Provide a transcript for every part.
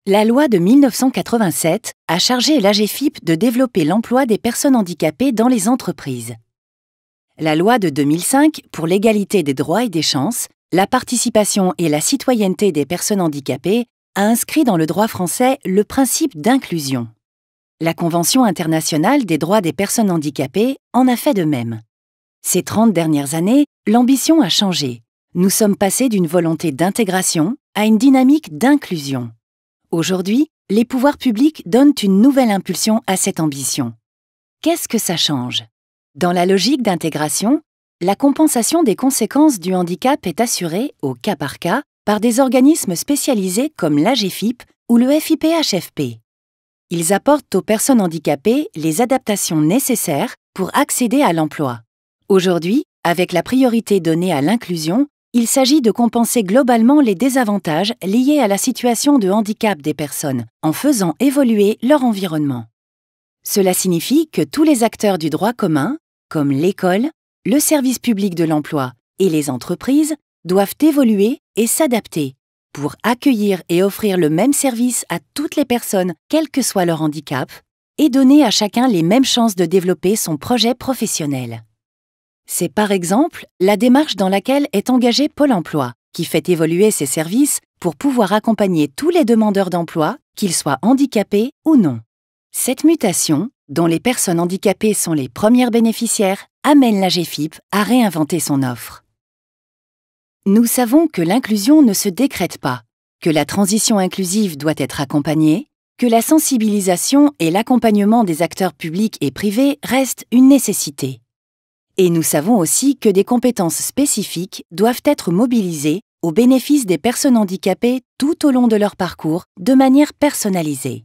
La loi de 1987 a chargé l'AGEFIP de développer l'emploi des personnes handicapées dans les entreprises. La loi de 2005 pour l'égalité des droits et des chances, la participation et la citoyenneté des personnes handicapées a inscrit dans le droit français le principe d'inclusion. La Convention internationale des droits des personnes handicapées en a fait de même. Ces 30 dernières années, l'ambition a changé. Nous sommes passés d'une volonté d'intégration à une dynamique d'inclusion. Aujourd'hui, les pouvoirs publics donnent une nouvelle impulsion à cette ambition. Qu'est-ce que ça change? Dans la logique d'intégration, la compensation des conséquences du handicap est assurée, au cas par cas, par des organismes spécialisés comme l'AGEFIP ou le FIPHFP. Ils apportent aux personnes handicapées les adaptations nécessaires pour accéder à l'emploi. Aujourd'hui, avec la priorité donnée à l'inclusion, il s'agit de compenser globalement les désavantages liés à la situation de handicap des personnes en faisant évoluer leur environnement. Cela signifie que tous les acteurs du droit commun, comme l'école, le service public de l'emploi et les entreprises, doivent évoluer et s'adapter pour accueillir et offrir le même service à toutes les personnes, quel que soit leur handicap, et donner à chacun les mêmes chances de développer son projet professionnel. C'est par exemple la démarche dans laquelle est engagé Pôle emploi, qui fait évoluer ses services pour pouvoir accompagner tous les demandeurs d'emploi, qu'ils soient handicapés ou non. Cette mutation, dont les personnes handicapées sont les premières bénéficiaires, amène l'AGEFIP à réinventer son offre. Nous savons que l'inclusion ne se décrète pas, que la transition inclusive doit être accompagnée, que la sensibilisation et l'accompagnement des acteurs publics et privés restent une nécessité. Et nous savons aussi que des compétences spécifiques doivent être mobilisées au bénéfice des personnes handicapées tout au long de leur parcours de manière personnalisée.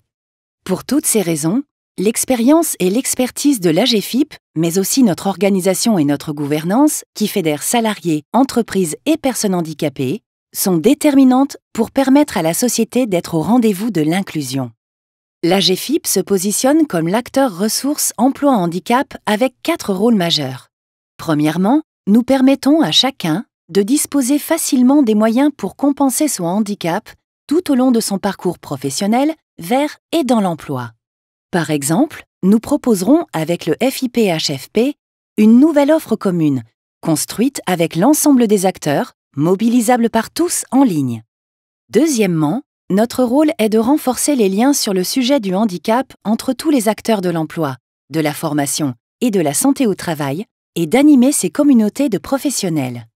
Pour toutes ces raisons, l'expérience et l'expertise de l'AGEFIP, mais aussi notre organisation et notre gouvernance, qui fédèrent salariés, entreprises et personnes handicapées, sont déterminantes pour permettre à la société d'être au rendez-vous de l'inclusion. L'AGEFIP se positionne comme l'acteur ressources emploi-handicap avec 4 rôles majeurs. Premièrement, nous permettons à chacun de disposer facilement des moyens pour compenser son handicap tout au long de son parcours professionnel vers et dans l'emploi. Par exemple, nous proposerons avec le FIPHFP une nouvelle offre commune, construite avec l'ensemble des acteurs, mobilisable par tous en ligne. Deuxièmement, notre rôle est de renforcer les liens sur le sujet du handicap entre tous les acteurs de l'emploi, de la formation et de la santé au travail, et d'animer ces communautés de professionnels.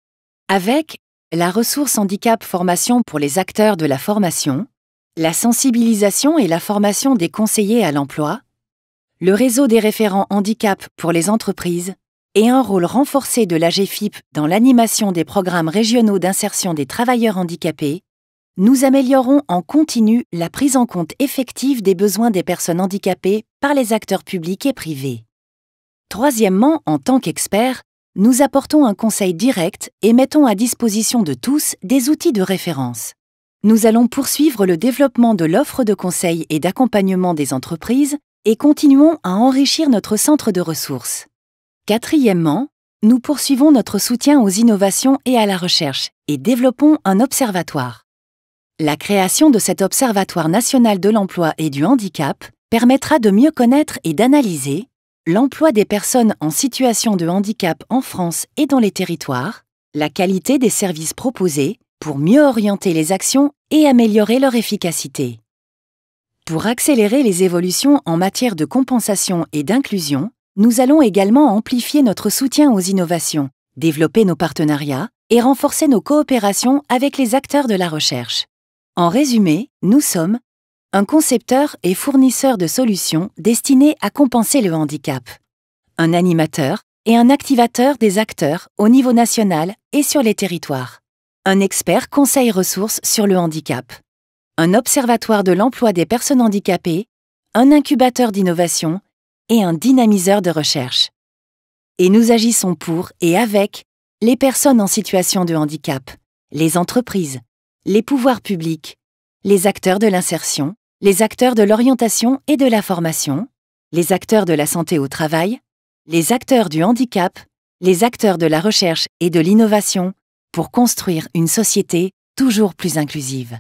Avec la ressource handicap formation pour les acteurs de la formation, la sensibilisation et la formation des conseillers à l'emploi, le réseau des référents handicap pour les entreprises et un rôle renforcé de l'AGEFIP dans l'animation des programmes régionaux d'insertion des travailleurs handicapés, nous améliorons en continu la prise en compte effective des besoins des personnes handicapées par les acteurs publics et privés. Troisièmement, en tant qu'experts, nous apportons un conseil direct et mettons à disposition de tous des outils de référence. Nous allons poursuivre le développement de l'offre de conseil et d'accompagnement des entreprises et continuons à enrichir notre centre de ressources. Quatrièmement, nous poursuivons notre soutien aux innovations et à la recherche et développons un observatoire. La création de cet Observatoire national de l'emploi et du handicap permettra de mieux connaître et d'analyser l'emploi des personnes en situation de handicap en France et dans les territoires, la qualité des services proposés pour mieux orienter les actions et améliorer leur efficacité. Pour accélérer les évolutions en matière de compensation et d'inclusion, nous allons également amplifier notre soutien aux innovations, développer nos partenariats et renforcer nos coopérations avec les acteurs de la recherche. En résumé, nous sommes un concepteur et fournisseur de solutions destinées à compenser le handicap, un animateur et un activateur des acteurs au niveau national et sur les territoires, un expert conseil ressources sur le handicap, un observatoire de l'emploi des personnes handicapées, un incubateur d'innovation et un dynamiseur de recherche. Et nous agissons pour et avec les personnes en situation de handicap, les entreprises, les pouvoirs publics, les acteurs de l'insertion, les acteurs de l'orientation et de la formation, les acteurs de la santé au travail, les acteurs du handicap, les acteurs de la recherche et de l'innovation pour construire une société toujours plus inclusive.